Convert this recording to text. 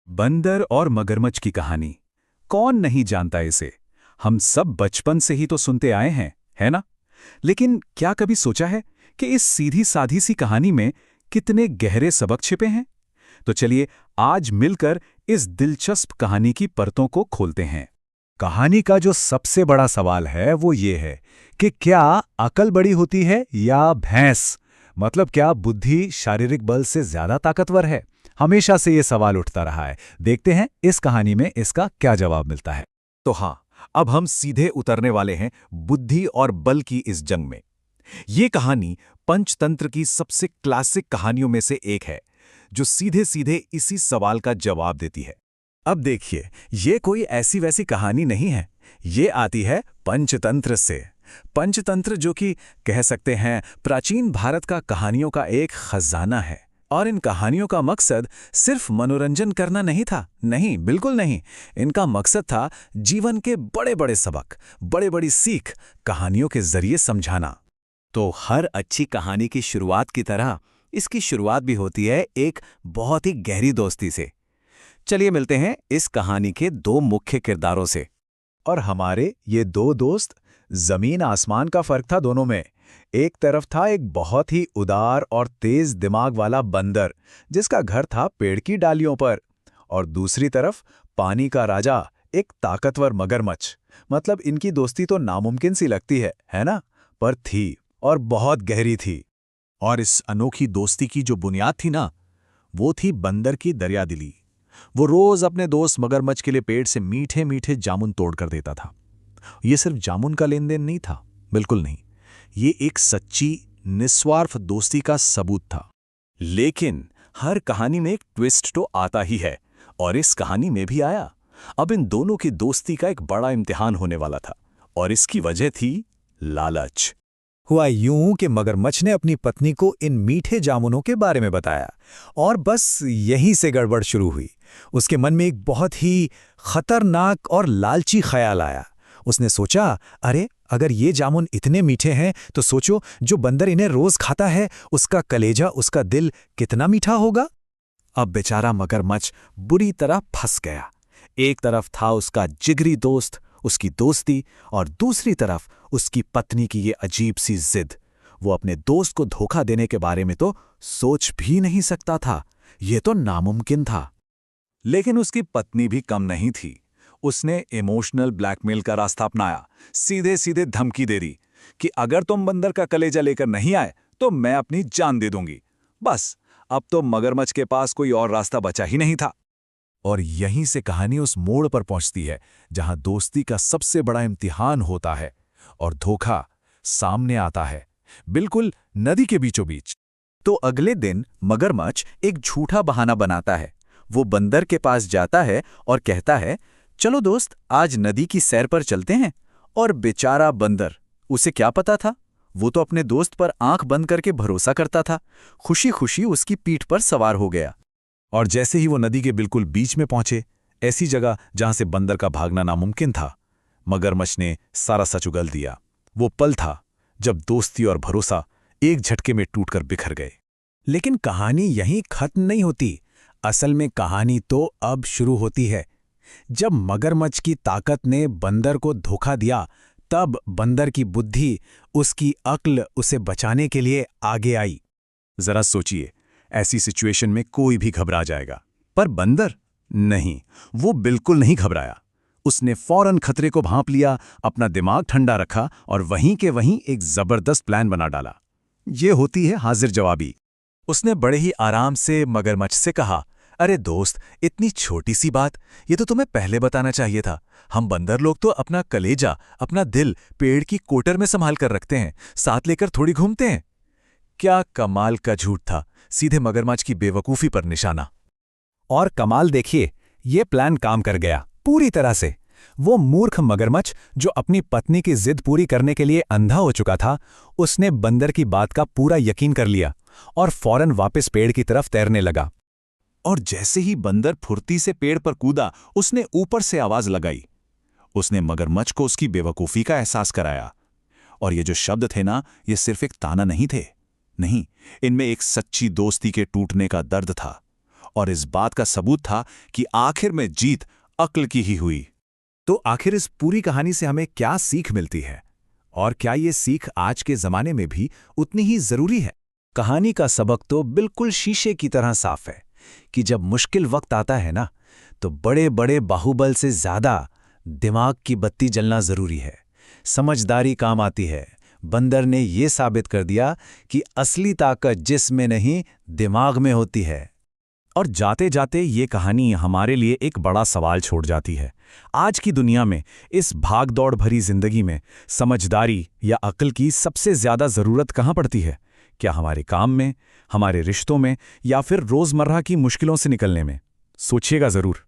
बंदर और मगरमच्छ की कहानी। कौन नहीं जानता इसे। हम सब बचपन से ही तो सुनते आए हैं, है ना? लेकिन क्या कभी सोचा है कि इस सीधी साधी सी कहानी में कितने गहरे सबक छिपे हैं? तो चलिए आज मिलकर इस दिलचस्प कहानी की परतों को खोलते हैं। कहानी का जो सबसे बड़ा सवाल है वो ये है कि क्या अकल बड़ी होती है या भैंस? मतलब क्या बुद्धि शारीरिक बल से ज्यादा ताकतवर है? हमेशा से ये सवाल उठता रहा है। देखते हैं इस कहानी में इसका क्या जवाब मिलता है। तो हाँ, अब हम सीधे उतरने वाले हैं बुद्धि और बल की इस जंग में। ये कहानी पंचतंत्र की सबसे क्लासिक कहानियों में से एक है, जो सीधे सीधे इसी सवाल का जवाब देती है। अब देखिए, ये कोई ऐसी वैसी कहानी नहीं है। ये आती है पंचतंत्र से। पंचतंत्र जो कि कह सकते हैं प्राचीन भारत का कहानियों का एक खजाना है। और इन कहानियों का मकसद सिर्फ मनोरंजन करना नहीं था। नहीं, बिल्कुल नहीं। इनका मकसद था जीवन के बड़े बड़े सबक, बड़े बड़ी सीख कहानियों के जरिए समझाना। तो हर अच्छी कहानी की शुरुआत की तरह इसकी शुरुआत भी होती है एक बहुत ही गहरी दोस्ती से। चलिए मिलते हैं इस कहानी के दो मुख्य किरदारों से। और हमारे ये दो दोस्त, जमीन आसमान का फर्क था दोनों में। एक तरफ था एक बहुत ही उदार और तेज दिमाग वाला बंदर, जिसका घर था पेड़ की डालियों पर। और दूसरी तरफ पानी का राजा, एक ताकतवर मगरमच्छ। मतलब इनकी दोस्ती तो नामुमकिन सी लगती है ना? पर थी, और बहुत गहरी थी। और इस अनोखी दोस्ती की जो बुनियाद थी ना, वो थी बंदर की दरियादिली। वो रोज अपने दोस्त मगरमच्छ के लिए पेड़ से मीठे मीठे जामुन तोड़ कर देता था। ये सिर्फ जामुन का लेन देन नहीं था, बिल्कुल नहीं। ये एक सच्ची निस्वार्थ दोस्ती का सबूत था। लेकिन हर कहानी में एक ट्विस्ट तो आता ही है, और इस कहानी में भी आया। अब इन दोनों की दोस्ती का एक बड़ा इम्तिहान होने वाला था, और इसकी वजह थी लालच। हुआ यूं कि मगरमच्छ ने अपनी पत्नी को इन मीठे जामुनों के बारे में बताया, और बस यहीं से गड़बड़ शुरू हुई। उसके मन में एक बहुत ही खतरनाक और लालची ख्याल आया। उसने सोचा, अरे अगर ये जामुन इतने मीठे हैं तो सोचो, जो बंदर इन्हें रोज खाता है, उसका कलेजा, उसका दिल कितना मीठा होगा। अब बेचारा मगरमच्छ बुरी तरह फंस गया। एक तरफ था उसका जिगरी दोस्त, उसकी दोस्ती, और दूसरी तरफ उसकी पत्नी की ये अजीब सी जिद। वो अपने दोस्त को धोखा देने के बारे में तो सोच भी नहीं सकता था। ये तो नामुमकिन था। लेकिन उसकी पत्नी भी कम नहीं थी। उसने इमोशनल ब्लैकमेल का रास्ता अपनाया। सीधे सीधे धमकी दे दी कि अगर तुम बंदर का कलेजा लेकर नहीं आए तो मैं अपनी जान दे दूंगी। बस अब तो मगरमच्छ के पास कोई और रास्ता बचा ही नहीं था। और यहीं से कहानी उस मोड़ पर पहुंचती है जहां दोस्ती का सबसे बड़ा इम्तिहान होता है और धोखा सामने आता है, बिल्कुल नदी के बीचों बीच। तो अगले दिन मगरमच्छ एक झूठा बहाना बनाता है। वो बंदर के पास जाता है और कहता है, चलो दोस्त, आज नदी की सैर पर चलते हैं। और बेचारा बंदर, उसे क्या पता था, वो तो अपने दोस्त पर आंख बंद करके भरोसा करता था। खुशी खुशी उसकी पीठ पर सवार हो गया। और जैसे ही वो नदी के बिल्कुल बीच में पहुंचे, ऐसी जगह जहां से बंदर का भागना नामुमकिन था, मगरमच्छ ने सारा सच उगल दिया। वो पल था जब दोस्ती और भरोसा एक झटके में टूटकर बिखर गए। लेकिन कहानी यहीं खत्म नहीं होती। असल में कहानी तो अब शुरू होती है। जब मगरमच्छ की ताकत ने बंदर को धोखा दिया, तब बंदर की बुद्धि, उसकी अक्ल उसे बचाने के लिए आगे आई। जरा सोचिए, ऐसी सिचुएशन में कोई भी घबरा जाएगा, पर बंदर नहीं, वो बिल्कुल नहीं घबराया। उसने फौरन खतरे को भांप लिया, अपना दिमाग ठंडा रखा और वहीं के वहीं एक जबरदस्त प्लान बना डाला। ये होती है हाजिर जवाबी। उसने बड़े ही आराम से मगरमच्छ से कहा, अरे दोस्त, इतनी छोटी सी बात, ये तो तुम्हें पहले बताना चाहिए था। हम बंदर लोग तो अपना कलेजा, अपना दिल पेड़ की कोटर में संभाल कर रखते हैं, साथ लेकर थोड़ी घूमते हैं। क्या कमाल का झूठ था, सीधे मगरमच्छ की बेवकूफी पर निशाना। और कमाल देखिए, ये प्लान काम कर गया पूरी तरह से। वो मूर्ख मगरमच्छ जो अपनी पत्नी की जिद पूरी करने के लिए अंधा हो चुका था, उसने बंदर की बात का पूरा यकीन कर लिया और फौरन वापस पेड़ की तरफ तैरने लगा। और जैसे ही बंदर फुर्ती से पेड़ पर कूदा, उसने ऊपर से आवाज लगाई। उसने मगरमच्छ को उसकी बेवकूफी का एहसास कराया। और ये जो शब्द थे ना, ये सिर्फ एक ताना नहीं थे। नहीं, इनमें एक सच्ची दोस्ती के टूटने का दर्द था। और इस बात का सबूत था कि आखिर में जीत अक्ल की ही हुई। तो आखिर इस पूरी कहानी से हमें क्या सीख मिलती है, और क्या ये सीख आज के जमाने में भी उतनी ही जरूरी है? कहानी का सबक तो बिल्कुल शीशे की तरह साफ है कि जब मुश्किल वक्त आता है ना, तो बड़े बड़े बाहुबल से ज्यादा दिमाग की बत्ती जलना जरूरी है। समझदारी काम आती है। बंदर ने ये साबित कर दिया कि असली ताकत जिस्म में नहीं, दिमाग में होती है। और जाते जाते ये कहानी हमारे लिए एक बड़ा सवाल छोड़ जाती है। आज की दुनिया में, इस भागदौड़ भरी जिंदगी में समझदारी या अक्ल की सबसे ज्यादा जरूरत कहाँ पड़ती है? क्या हमारे काम में, हमारे रिश्तों में, या फिर रोजमर्रा की मुश्किलों से निकलने में? सोचिएगा जरूर।